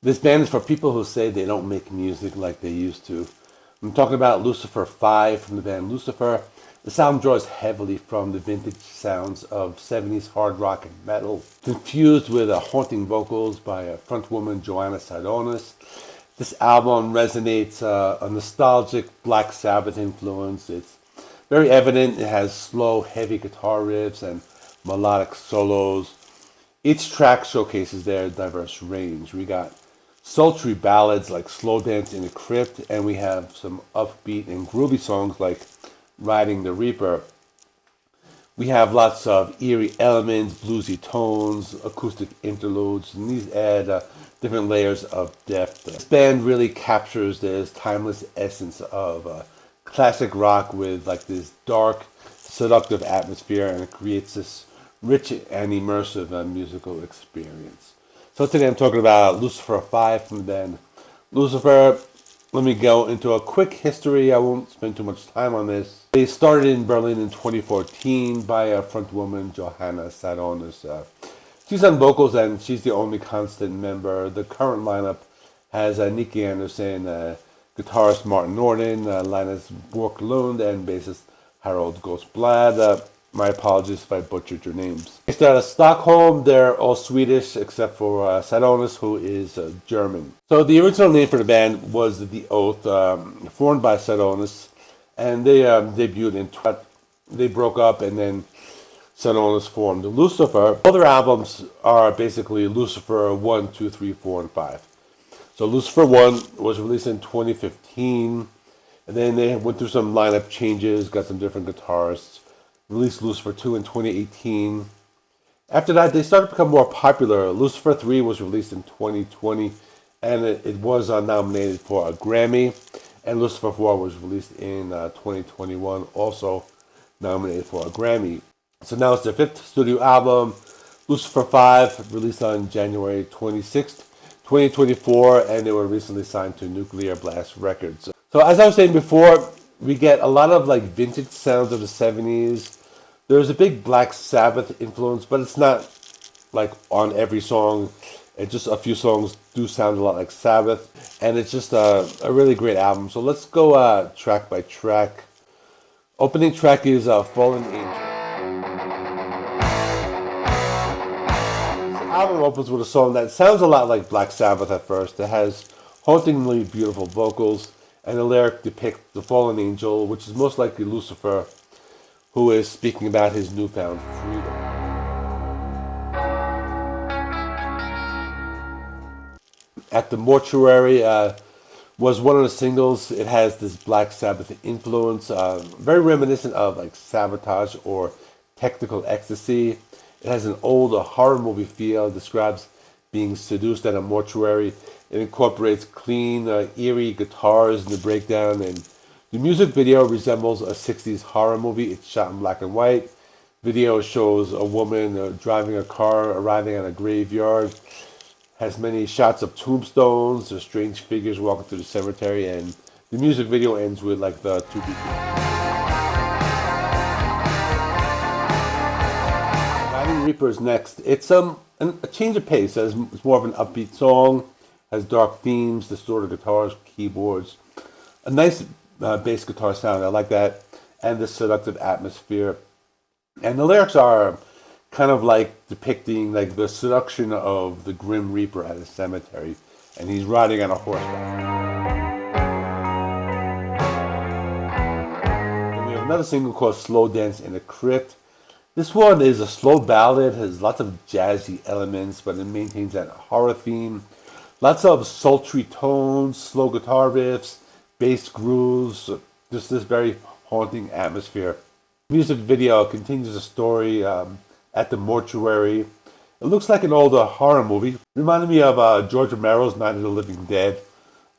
This band is for people who say they don't make music like they used to. I'm talking about Lucifer V from the band Lucifer. The sound draws heavily from the vintage sounds of 70s hard rock and metal, infused with haunting vocals by frontwoman Johanna Sadonis. This album resonates a nostalgic Black Sabbath influence. It's very evident. It has slow, heavy guitar riffs and melodic solos. Each track showcases their diverse range. We got sultry ballads like Slow Dance in a Crypt, and we have some upbeat and groovy songs like Riding the Reaper. We have lots of eerie elements, bluesy tones, acoustic interludes, and these add different layers of depth. This band really captures this timeless essence of classic rock with like this dark, seductive atmosphere, and it creates this rich and immersive musical experience. So today I'm talking about Lucifer V from the band Lucifer. Let me go into a quick history. I won't spend too much time on this. They started in Berlin in 2014 by a frontwoman, Johanna Sadonis. She's on vocals and she's the only constant member. The current lineup has Nikki Anderson, guitarist Martin Norden, Linus Bjorklund, and bassist Harold Gostblad. My apologies if I butchered your names. Based out of Stockholm, they're all Swedish except for Sadonis, who is German. So the original name for the band was The Oath, formed by Sadonis, and they debuted in they broke up, and then Sadonis formed Lucifer. All their albums are basically Lucifer 1, 2, 3, 4, and 5. So Lucifer 1 was released in 2015, and then they went through some lineup changes, got some different guitarists. Released Lucifer 2 in 2018. After that, they started to become more popular. Lucifer 3 was released in 2020, and it was nominated for a Grammy. And Lucifer 4 was released in 2021, also nominated for a Grammy. So now it's their 5th studio album, Lucifer 5, released on January 26th, 2024, and they were recently signed to Nuclear Blast Records. So as I was saying before, we get a lot of like vintage sounds of the 70s. There's a big Black Sabbath influence, but it's not like on every song. It's just a few songs do sound a lot like Sabbath, and it's just a really great album. So let's go track by track. Opening track is Fallen Angel. This album opens with a song that sounds a lot like Black Sabbath at first. It has hauntingly beautiful vocals, and the lyric depicts the fallen angel, which is most likely Lucifer, who is speaking about his newfound freedom. At the Mortuary was one of the singles. It has this Black Sabbath influence, very reminiscent of like Sabotage or Technical Ecstasy. It has an old horror movie feel. It describes being seduced at a mortuary. It incorporates clean, eerie guitars in the breakdown, and the music video resembles a 60s horror movie. It's shot in black and white. Video shows a woman driving a car, arriving at a graveyard. Has many shots of tombstones. There's strange figures walking through the cemetery, and the music video ends with like the to be. Riding Reaper is next. It's a change of pace. It's more of an upbeat song. Has dark themes, distorted guitars, keyboards. A nice bass guitar sound, I like that, and the seductive atmosphere. And the lyrics are kind of like depicting like the seduction of the Grim Reaper at a cemetery, and he's riding on a horseback. And we have another single called Slow Dance in a Crypt. This one is a slow ballad, has lots of jazzy elements, but it maintains that horror theme. Lots of sultry tones, slow guitar riffs, bass grooves, just this very haunting atmosphere. Music video continues the story at the mortuary. It looks like an old horror movie. Reminded me of George Romero's Night of the Living Dead.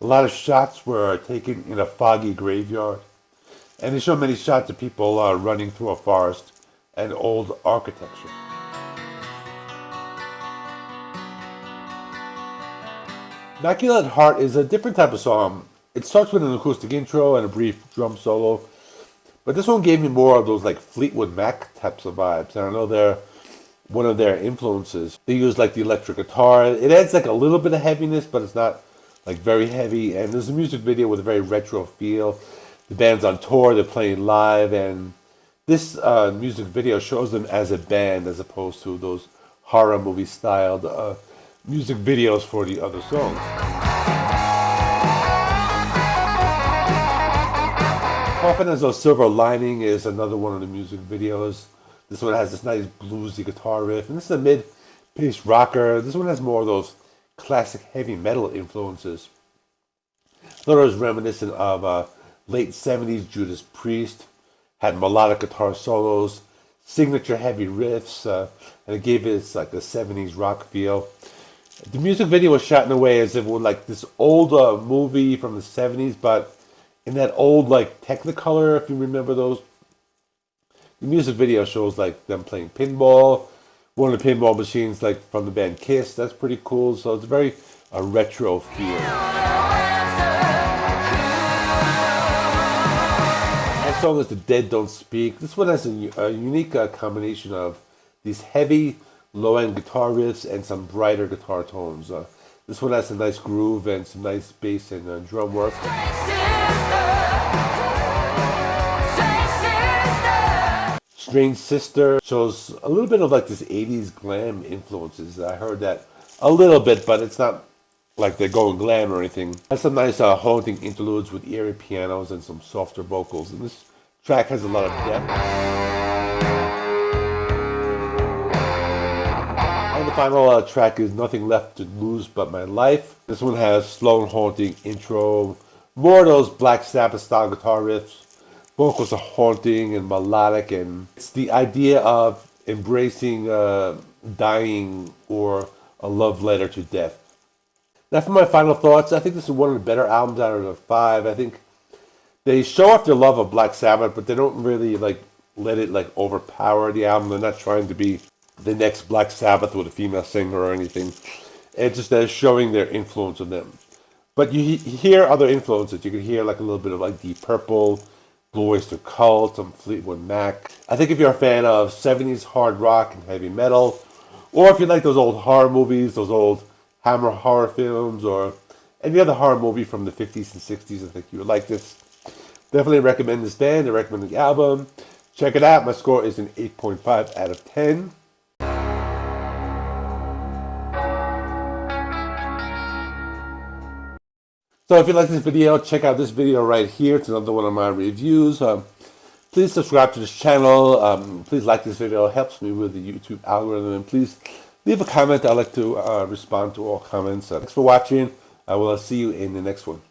A lot of shots were taken in a foggy graveyard. And they show many shots of people running through a forest and old architecture. Immaculate Heart is a different type of song. It starts with an acoustic intro and a brief drum solo. But this one gave me more of those like Fleetwood Mac types of vibes. And I know they're one of their influences. They use like the electric guitar. It adds like a little bit of heaviness, but it's not like very heavy. And there's a music video with a very retro feel. The band's on tour, they're playing live, and this music video shows them as a band as opposed to those horror movie styled music videos for the other songs. Coffin Has No Silver Lining is another one of the music videos. This one has this nice bluesy guitar riff, and this is a mid-paced rocker. This one has more of those classic heavy metal influences. I thought it was reminiscent of late 70s Judas Priest. Had melodic guitar solos, signature heavy riffs, and it gave it like a 70s rock feel. The music video was shot in a way as if it was like this old movie from the 70s, but in that old like Technicolor, if you remember those. The music video shows like them playing pinball, one of the pinball machines like from the band Kiss. That's pretty cool. So it's very a retro feel. That song is The Dead Don't Speak. This one has a unique combination of these heavy low-end guitar riffs and some brighter guitar tones. This one has a nice groove and some nice bass and drum work. Strange Sister shows a little bit of like this 80s glam influences. I heard that a little bit, but it's not like they're going glam or anything. Has some nice haunting interludes with eerie pianos and some softer vocals. And this track has a lot of depth. And the final track is Nothing Left to Lose But My Life. This one has slow and haunting intro, more of those Black Sabbath style guitar riffs. Vocals are haunting and melodic, and it's the idea of embracing dying or a love letter to death. Now for my final thoughts, I think this is one of the better albums out of the 5. I think they show off their love of Black Sabbath, but they don't really like let it like overpower the album. They're not trying to be the next Black Sabbath with a female singer or anything. It's just they're showing their influence on them. But you hear other influences. You can hear like a little bit of like Deep Purple, Blue Oyster Cult, some Fleetwood Mac. I think if you're a fan of 70s hard rock and heavy metal, or if you like those old horror movies, those old Hammer horror films, or any other horror movie from the 50s and 60s, I think you would like this. Definitely recommend this band. I recommend the album. Check it out. My score is an 8.5 out of 10. So if you like this video, check out this video right here. It's another one of my reviews. Please subscribe to this channel. Please like this video. It helps me with the YouTube algorithm. And please leave a comment. I like to respond to all comments. Thanks for watching. I will see you in the next one.